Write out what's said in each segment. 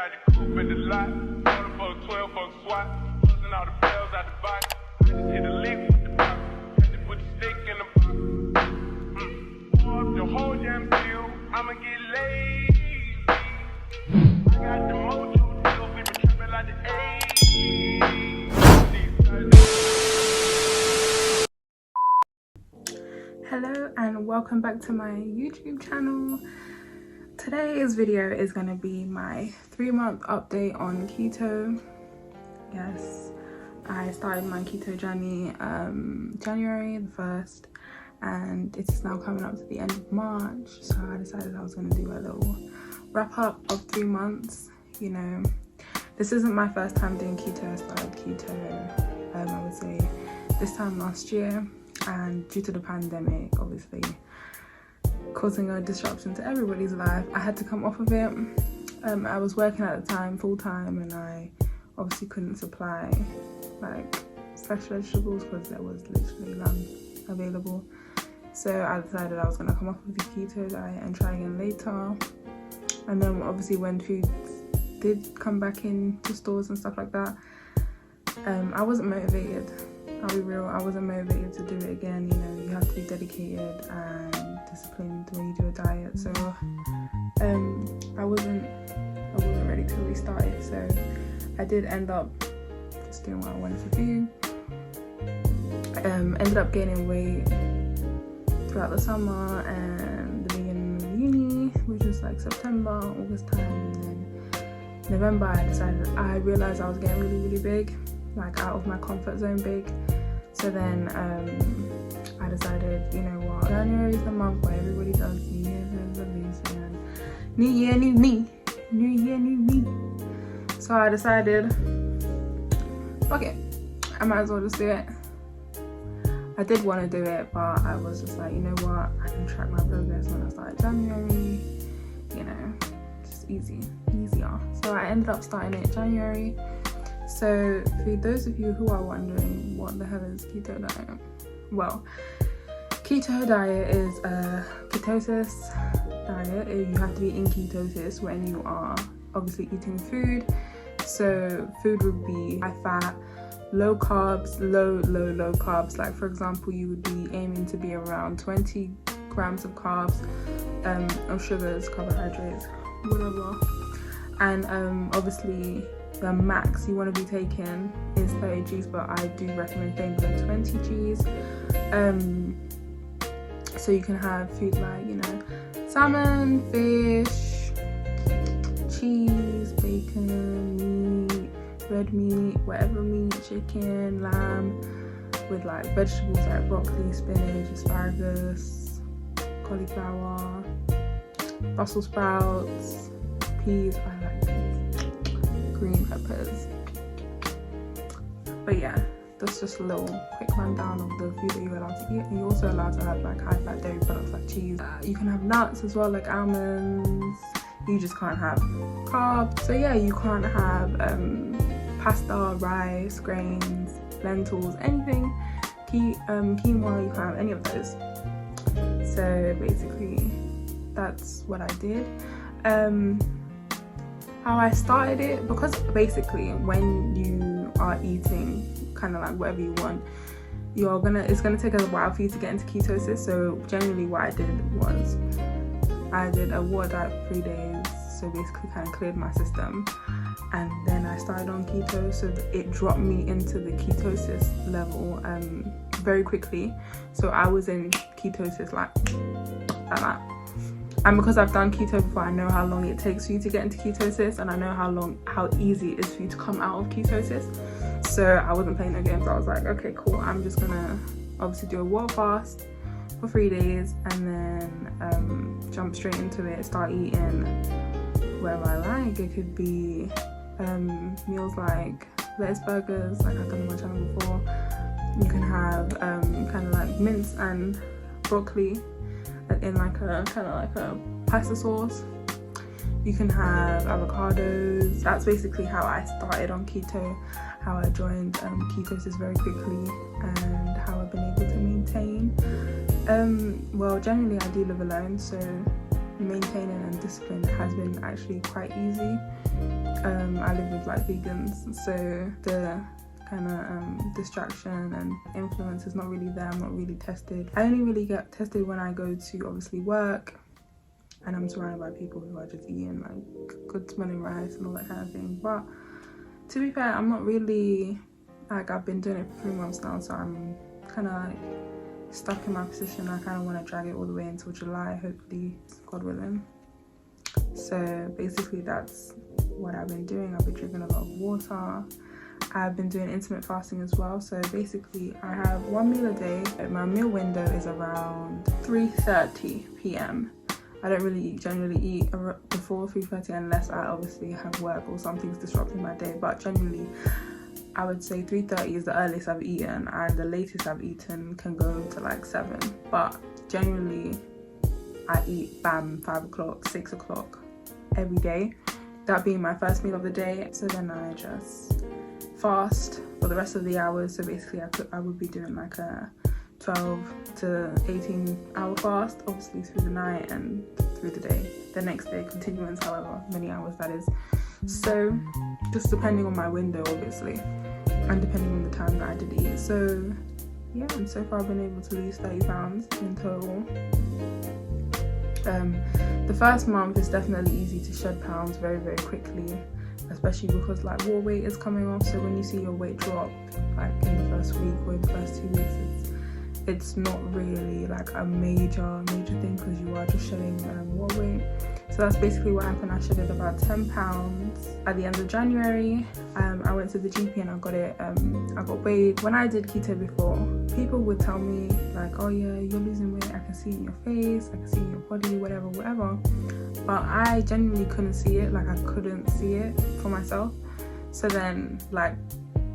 out the coupe in the lot. Order for a 12 buck swat. Pushing all the bells out the box. I just hit a lick with the box. Had to put the stick in the box. Pour up the whole damn deal. I'ma get lazy. I got the mojo deal. We been tripping like the 80s. Hello and welcome back to my YouTube channel. Today's video is going to be my 3-month update on keto. Yes, I started my keto journey January the 1st and it's now coming up to the end of March, so I decided I was going to do a little wrap up of 3 months. You know, this isn't my first time doing keto. I started keto I would say this time last year, and due to the pandemic obviously causing a disruption to everybody's life, I had to come off of it. I was working at the time full-time and I obviously couldn't supply like fresh vegetables because there was literally none available. So I decided I was going to come off of the keto diet and try again later. And then obviously when food did come back into stores and stuff like that, I wasn't motivated. I'll be real, I wasn't motivated to do it again. You know, you have to be dedicated and disciplined when you do a diet. So I wasn't ready to restart it. So I did end up just doing what I wanted to do. Ended up gaining weight throughout the summer and the beginning of uni, which was like September, August time, and then November I realized I was getting really big, like out of my comfort zone big. So then I decided, you know what, January is the month where everybody does New Year's resolution. New year, new me. New year, new me. So I decided, fuck it, I might as well just do it. I did want to do it, but I was just like, you know what, I can track my progress when I started January, you know, just easier. So I ended up starting it January. So for those of you who are wondering what the hell is keto diet, well, keto diet is a ketosis diet. You have to be in ketosis when you are obviously eating food. So food would be high fat, low carbs, low carbs. Like for example, you would be aiming to be around 20 grams of carbs, of sugars, carbohydrates, whatever. And obviously the max you want to be taking is 30 G's, but I do recommend staying below 20 G's. So you can have food like, you know, salmon, fish, cheese, bacon, meat, red meat, whatever meat, chicken, lamb, with like vegetables like broccoli, spinach, asparagus, cauliflower, Brussels sprouts, peas. I like peas, green peppers. But yeah, that's just a little quick rundown of the food that you're allowed to eat. And you're also allowed to have like high fat dairy products like cheese. You can have nuts as well, like almonds. You just can't have carbs. So yeah, you can't have pasta, rice, grains, lentils, anything. Quinoa, you can't have any of those. So basically that's what I did. How I started it, because basically when you are eating kind of like whatever you want, it's gonna take a while for you to get into ketosis. So generally what I did was I did a water diet for 3 days, so basically kind of cleared my system, and then I started on keto. So it dropped me into the ketosis level very quickly. So I was in ketosis like that. And because I've done keto before, I know how long it takes for you to get into ketosis, and I know how easy it is for you to come out of ketosis. So I wasn't playing no games. I was like, okay, cool. I'm just gonna obviously do a water fast for 3 days and then jump straight into it. Start eating wherever I like. It could be meals like lettuce burgers, like I've done on my channel before. You can have kind of like mince and broccoli in like a kind of like a pasta sauce. You can have avocados. That's basically how I started on keto, how I joined ketosis very quickly, and how I've been able to maintain. Well, generally I do live alone, so maintaining and discipline has been actually quite easy. I live with like vegans, so the kind of distraction and influence is not really there. I'm not really tested. I only really get tested when I go to obviously work and I'm surrounded by people who are just eating like good smelling rice and all that kind of thing. But to be fair, I'm not really, like, I've been doing it for 3 months now, so I'm kind of like stuck in my position. I kind of want to drag it all the way until July, hopefully, God willing. So basically that's what I've been doing. I've been drinking a lot of water. I've been doing intermittent fasting as well. So basically I have 1 meal a day. My meal window is around 3:30 p.m. I don't really generally eat before 3:30 unless I obviously have work or something's disrupting my day, but generally I would say 3:30 is the earliest I've eaten, and the latest I've eaten can go to like 7, but generally I eat 5 o'clock, 6 o'clock every day, that being my first meal of the day. So then I just fast for the rest of the hours. So basically I would be doing like a 12 to 18 hour fast, obviously through the night and through the day, the next day continuance, however many hours that is. So just depending on my window obviously, and depending on the time that I did eat. So yeah, and so far I've been able to lose 30 pounds in total. The first month is definitely easy to shed pounds very, very quickly, especially because like water weight is coming off. So when you see your weight drop like in the first week or in the first 2 weeks, it's not really like a major thing because you are just shedding water weight. So that's basically what happened. I shedded about 10 pounds at the end of January. I went to the GP and I got weighed. When I did keto before, people would tell me like, oh yeah, you're losing weight, I can see it in your face, I can see it in your body, whatever. But I genuinely couldn't see it. Like I couldn't see it for myself. So then like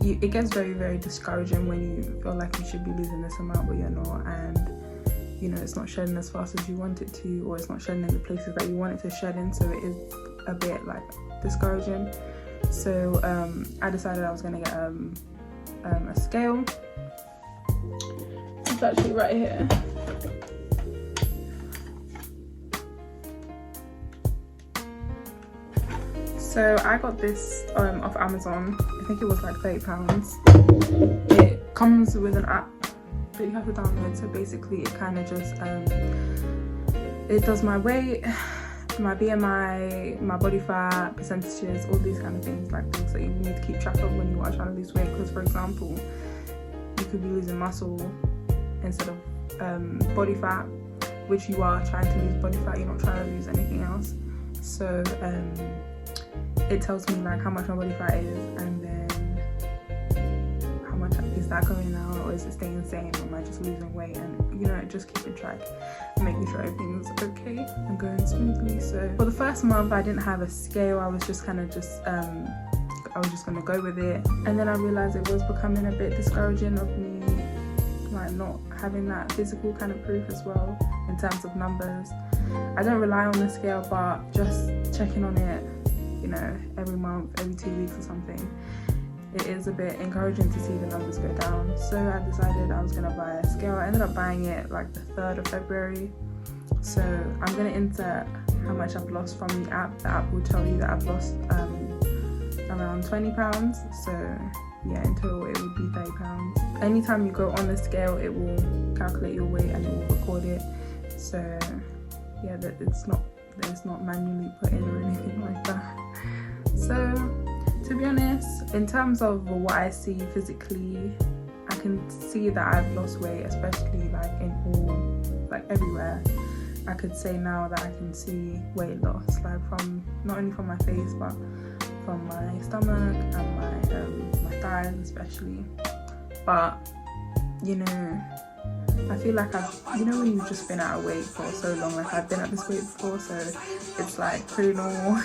it gets very, very discouraging when you feel like you should be losing this amount but you're not, and you know it's not shedding as fast as you want it to, or it's not shedding in the places that you want it to shed in, so it is a bit like discouraging. So I decided I was gonna get a scale. It's actually right here. So I got this off Amazon. I think it was like £30. It comes with an app that you have to download. So basically it kind of just it does my weight, my BMI, my body fat percentages, all these kind of things, like things that you need to keep track of when you are trying to lose weight. Because for example, you could be losing muscle instead of body fat, which you are trying to lose body fat, you're not trying to lose anything else. So it tells me like how much my body fat is, and then how much is that going out, or is it staying the same, or am I just losing weight, and you know, just keeping track and making sure everything's okay and going smoothly. So for the first month I didn't have a scale. I was just kind of I was just gonna go with it, and then I realized it was becoming a bit discouraging of me like not having that physical kind of proof as well in terms of numbers. I don't rely on the scale, but just checking on it, you know, every month, every 2 weeks or something, it is a bit encouraging to see the numbers go down. So I decided I was gonna buy a scale. I ended up buying it like the 3rd of February. So I'm gonna insert how much I've lost from the app. The app will tell you that I've lost around 20 pounds. So yeah, in total it would be 30 pounds. Anytime you go on the scale, it will calculate your weight and it will record it. So yeah, that it's not manually put in or anything like that. So to be honest, in terms of what I see physically, I can see that I've lost weight, especially like in all, like everywhere. I could say now that I can see weight loss, like from not only from my face but from my stomach and my thighs especially. But you know, I feel like you know when you've just been out of weight for so long, like I've been at this weight before, so it's like pretty normal.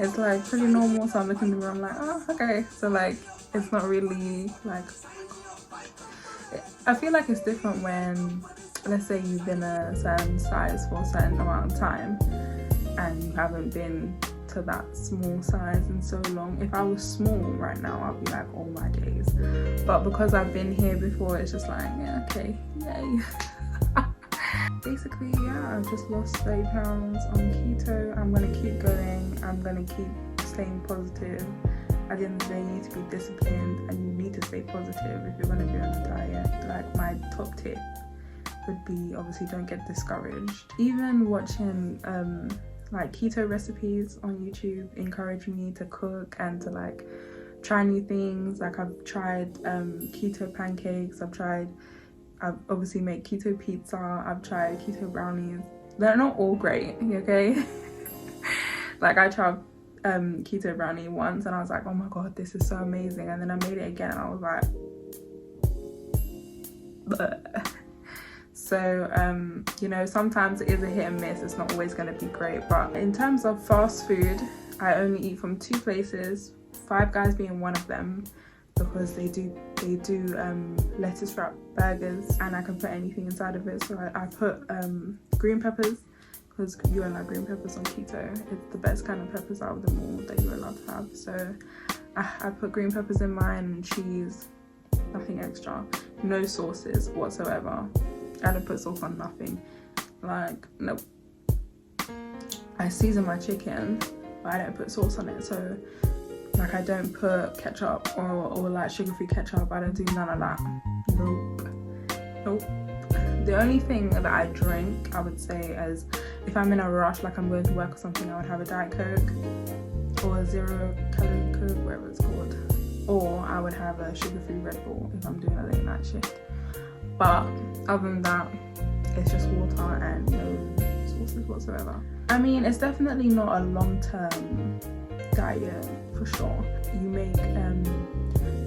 It's like pretty normal, so I'm looking in the mirror, I'm like, oh, okay. So like, it's not really like, I feel like it's different when, let's say you've been a certain size for a certain amount of time and you haven't been to that small size in so long. If I was small right now, I'd be like, oh my days. But because I've been here before, it's just like, yeah, okay, yay. basically, yeah, I've just lost 30 pounds on keto. I'm gonna keep going. I'm gonna keep staying positive. At the end of the day, you need to be disciplined and you need to stay positive if you're gonna be on a diet. Like, my top tip would be, obviously, don't get discouraged. Even watching like keto recipes on YouTube encourage me to cook and to like try new things. Like, I've tried keto pancakes, I've obviously made keto pizza, I've tried keto brownies. They're not all great, okay? Like, I tried keto brownie once and I was like, oh my god, this is so amazing, and then I made it again and I was like, bleh. So you know, sometimes it is a hit and miss. It's not always going to be great. But in terms of fast food, I only eat from 2 places, Five Guys being one of them, because they do lettuce wrap burgers and I can put anything inside of it. So I put green peppers, because you're allowed green peppers on keto. It's the best kind of peppers out of them all that you're allowed to have. So I put green peppers in mine, and cheese, nothing extra, no sauces whatsoever. I don't put sauce on nothing. Like, nope. I season my chicken, but I don't put sauce on it. So like, I don't put ketchup or like sugar-free ketchup. I don't do none of that. Nope. The only thing that I drink, I would say, is if I'm in a rush, like I'm going to work or something, I would have a Diet Coke or a 0-calorie Coke, whatever it's called. Or I would have a sugar-free Red Bull if I'm doing a late night shift. But other than that, it's just water and no sauces whatsoever. I mean, it's definitely not a long-term diet for sure. You make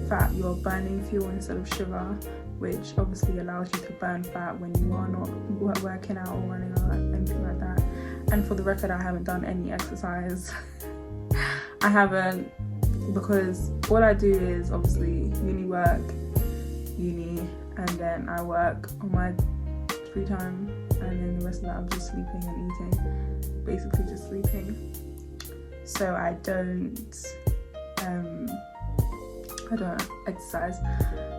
fat your burning fuel instead of sugar, which obviously allows you to burn fat when you are not working out or running or anything like that. And for the record, I haven't done any exercise. I haven't, because all I do is obviously uni, and then I work on my free time, and then the rest of that I'm just sleeping and eating, basically just sleeping. So I don't exercise.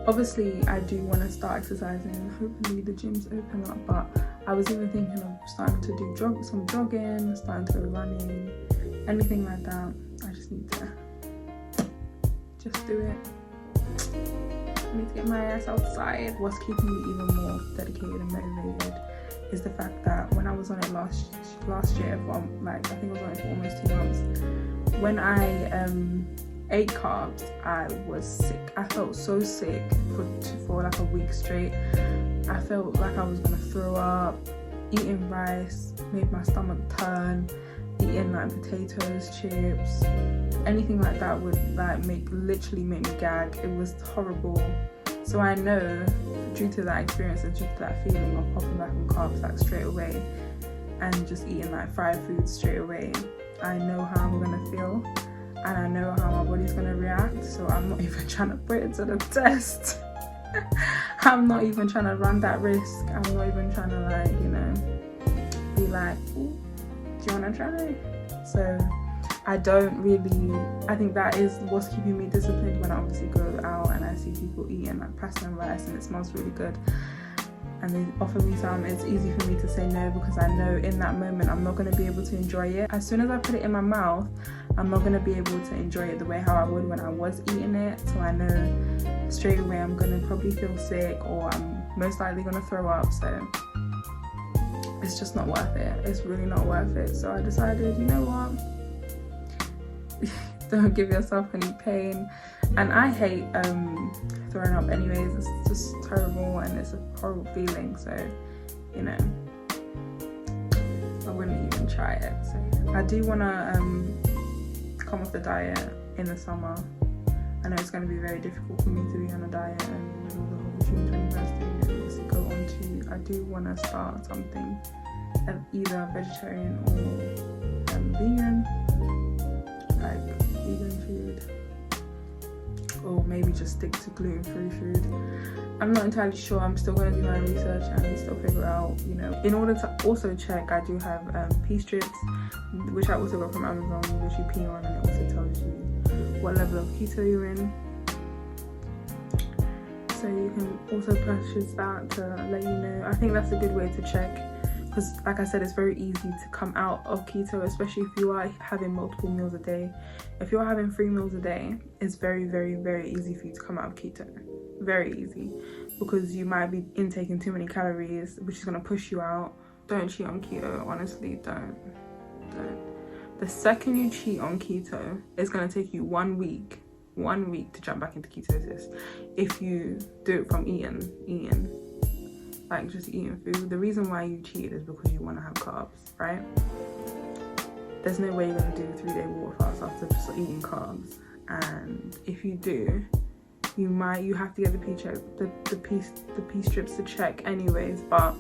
Obviously I do want to start exercising, hopefully the gyms open up, but I was even thinking of starting to do some jogging, starting to go running, anything like that. I just need to just do it. I need to get my ass outside. What's keeping me even more dedicated and motivated is the fact that when I was on it last year, like I think I was on it for almost 2 months, when I ate carbs, I was sick. I felt so sick for like a week straight. I felt like I was gonna throw up. Eating rice made my stomach turn. Eating like potatoes, chips, anything like that would like literally make me gag. It was horrible. So I know, due to that experience and due to that feeling of popping back on carbs like straight away and just eating like fried foods straight away, I know how I'm gonna feel and I know how my body's gonna react. So I'm not even trying to put it to the test. I'm not even trying to run that risk. I'm not even trying to like, you know, be like, ooh, do you want to try? So I think that is what's keeping me disciplined when I obviously go out and I see people eating like pasta and rice and it smells really good and they offer me some. It's easy for me to say no, because I know in that moment I'm not going to be able to enjoy it. As soon as I put it in my mouth, I'm not going to be able to enjoy it the way how I would when I was eating it. So I know straight away I'm going to probably feel sick or I'm most likely going to throw up. So it's just not worth it. It's really not worth it. So I decided, you know what? Don't give yourself any pain. And I hate throwing up anyways. It's just terrible and it's a horrible feeling. So, you know, I wouldn't even try it. So I do want to come off the diet in the summer. I know it's going to be very difficult for me to be on a diet and with all the whole June 21st thing to go on to. I do want to start something either vegetarian or vegan, like vegan food, or maybe just stick to gluten-free food. I'm not entirely sure. I'm still going to do my research and still figure out, you know. In order to also check, I do have pee strips, which I also got from Amazon, which you pee on and it also tells you what level of keto you're in. So you can also purchase that to let you know. I think that's a good way to check because like I said, it's very easy to come out of keto, especially if you are having multiple meals a day. If you're having 3 meals a day, it's very, very, very easy for you to come out of keto. Very easy, because you might be intaking too many calories, which is going to push you out. Don't cheat on keto, honestly. Don't. The second you cheat on keto, it's going to take you 1 week to jump back into ketosis. If you do it from eating, like just eating food. The reason why you cheat is because you want to have carbs, right? There's no way you're going to do a 3-day water fast after just eating carbs. And if you do, you have to get the P strips to check anyways, but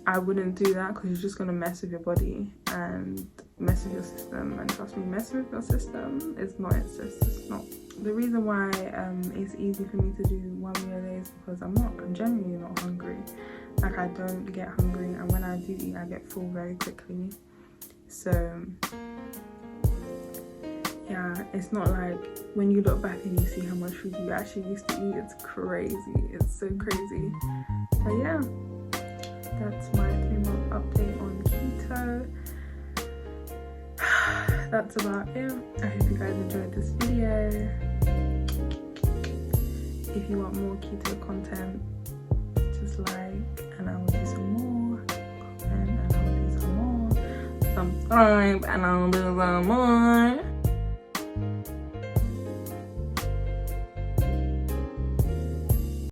I wouldn't do that, because you're just going to mess with your body and mess with your system. And trust me, messing with your system is not, it's not. The reason why it's easy for me to do 1 meal a day is because I'm genuinely not hungry. Like, I don't get hungry, and when I do eat, I get full very quickly. So yeah, it's not like when you look back and you see how much food you actually used to eat, it's crazy. It's so crazy. But yeah, that's my 3-month update on keto. That's about it. I hope you guys enjoyed this video. If you want more keto content, just like, and I will do some more. Comment, and I will do some more. Subscribe, and I will do some more.